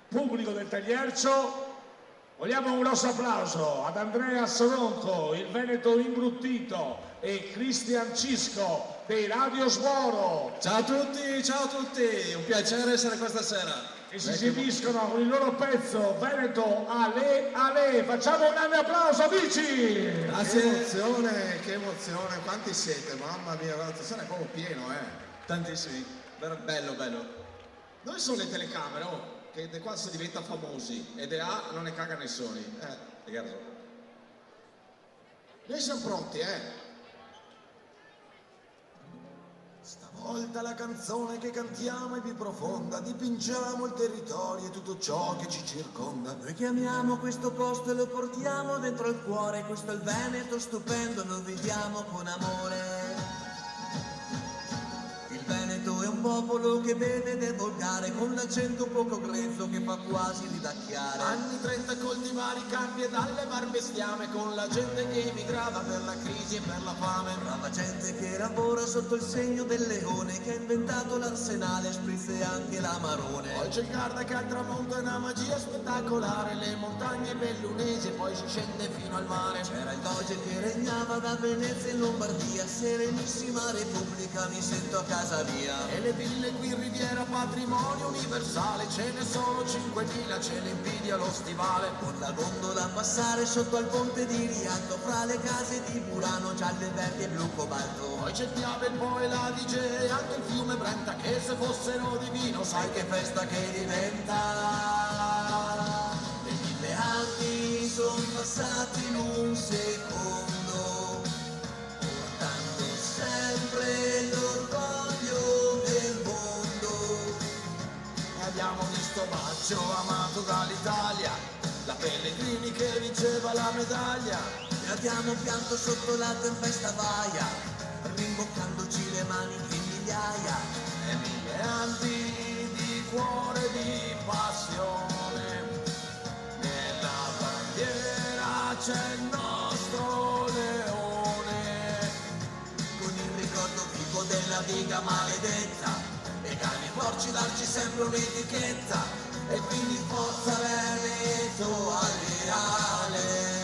pubblico del Tagliercio. Vogliamo un grosso applauso ad Andrea Soronco, il Veneto imbruttito, e Cristian Cisco dei Radio Sboro. Ciao a tutti, un piacere essere questa sera. E si esibiscono con il loro pezzo Veneto Ale Ale. Facciamo un grande applauso, amici! Grazie. Che emozione, quanti siete? Mamma mia, stasera è proprio pieno, Tantissimi, bello. Dove sono le telecamere? Oh, che qua si diventa famosi, ed è A, non ne caga nessuno. Noi siamo pronti, Stavolta la canzone che cantiamo è più profonda, dipingiamo il territorio e tutto ciò che ci circonda. Noi chiamiamo questo posto e lo portiamo dentro il cuore, questo è il Veneto stupendo, lo viviamo con amore. Il Veneto è un popolo che beve ed è volgare, con l'accento un poco grezzo che fa quasi ridacchiare. Anni 30 coltivare i campi e allevare bestiame, con la gente che emigrava per la crisi e per la fame. Brava gente che lavora sotto il segno del leone, che ha inventato l'arsenale, spritz e anche l'amarone. Poi c'è il Garda che al tramonto è una magia spettacolare, le montagne bellunesi e poi si scende fino al mare. C'era il Doge che regnava da Venezia in Lombardia, serenissima repubblica, mi sento a casa mia. E le ville qui in Riviera patrimonio universale, ce ne sono 5.000, ce ne invidia lo stivale. Con la gondola a passare sotto al ponte di Rialto, fra le case di Murano, gialle, verdi e blu cobalto. Poi c'è il Piave, il Po e la Dice, e anche il fiume Brenta, che se fossero di vino sai che festa che diventa. Le 1000 anni sono passati in un secondo, portando sempre l'orgoglio del mondo. E abbiamo visto Baccio amato dall'Italia, la Pellegrini che vinceva la medaglia. E abbiamo pianto sotto la tempesta vaia, rimboccandoci le mani in migliaia. E 1000 anni di cuore, di passione, nella bandiera c'è il nostro leone, con il ricordo vivo della viga maledetta, e cani e porci darci sempre un'etichetta, e quindi forza Veneto alleale.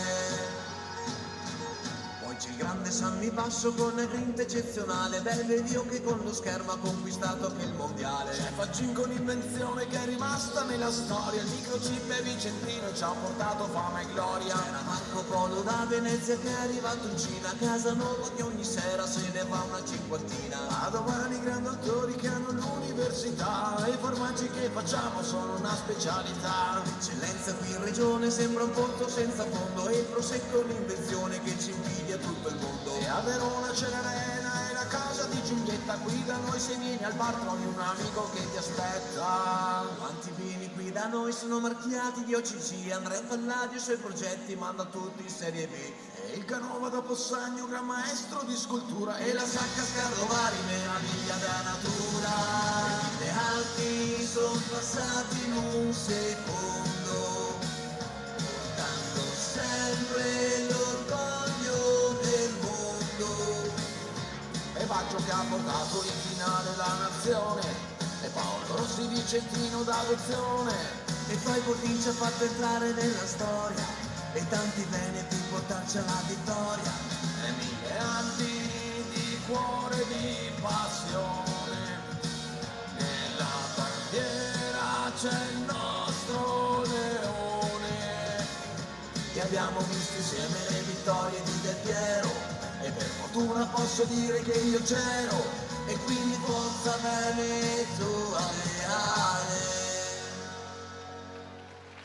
Poi c'è il grande Sammy Basso con una grinta eccezionale, Belvedere che con lo schermo ha conquistato anche il mondiale. C'è Faccin con invenzione che è rimasta nella storia, il microchip è vicentino e ci ha portato fama e gloria. C'era Marco Polo da Venezia che è arrivato in Cina, a Casanova che ogni sera se ne va una cinquantina. A domani grandi autori che hanno l'università, e i formaggi che facciamo sono una specialità. L'eccellenza qui in regione sembra un pozzo senza fondo, e il prosecco è un'invenzione che ci invidia tutto il mondo. E a Verona c'è l'Arena e la casa di Giulietta, qui da noi se vieni al bar trovi un amico che ti aspetta. Quanti vini qui da noi sono marchiati di OCC, Andrea Palladio i suoi progetti manda tutti in Serie B. E il Canova da Possagno, gran maestro di scultura, e la Sacca Scardovari, meraviglia della natura. Le Alpi sono passati in un secondo, portando sempre l'orgoglio del mondo. E Baggio che ha portato in finale la nazione, e Paolo Rossi vicentino d'adozione. E poi Botin ci ha fatto entrare nella storia, e tanti veneti portarci alla vittoria. E 1000 anni di cuore, di passione, nella bandiera c'è il nostro leone. E abbiamo visto insieme le vittorie di Del Piero, e per fortuna posso dire che io c'ero, e quindi forza Veneto alleale.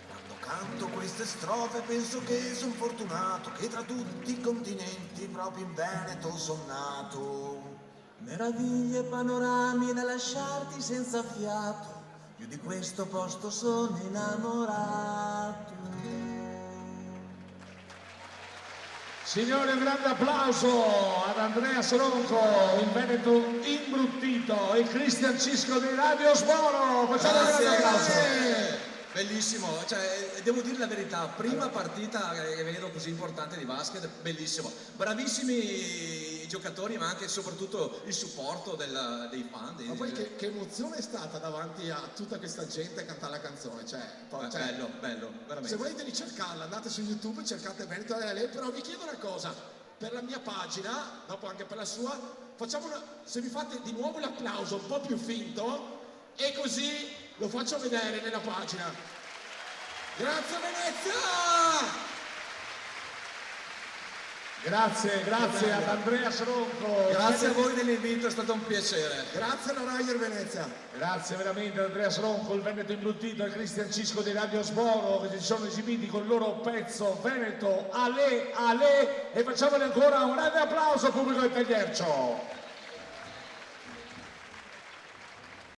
Quando canto queste strofe penso che son fortunato, che tra tutti i continenti proprio in Veneto son nato. Meraviglie e panorami da lasciarti senza fiato, più di questo posto sono innamorato. Signore, un grande applauso ad Andrea Soronco, il Veneto imbruttito, e Cristian Cisco di Radio Sboro. Facciamo un grande applauso. bellissimo, cioè, devo dire la verità, prima partita che vedo così importante di basket, bellissimo, bravissimi i giocatori ma anche e soprattutto il supporto dei fan. Ma poi che emozione è stata davanti a tutta questa gente a cantare la canzone, bello, veramente. Se volete ricercarla, andate su YouTube, cercate Veneto Ale, però vi chiedo una cosa, per la mia pagina, dopo anche per la sua, se mi fate di nuovo l'applauso un po' più finto, e così lo faccio vedere nella pagina. Grazie Venezia! Grazie ad Andrea Sronco. Grazie a voi dell'invito, è stato un piacere. Grazie alla Ryder Venezia. Grazie veramente ad Andrea Sronco, il Veneto Imbruttito, e al Cristian Cisco di Radio Sboro, che si sono esibiti con il loro pezzo Veneto Ale Ale, e facciamoli ancora un grande applauso pubblico del Tagliercio.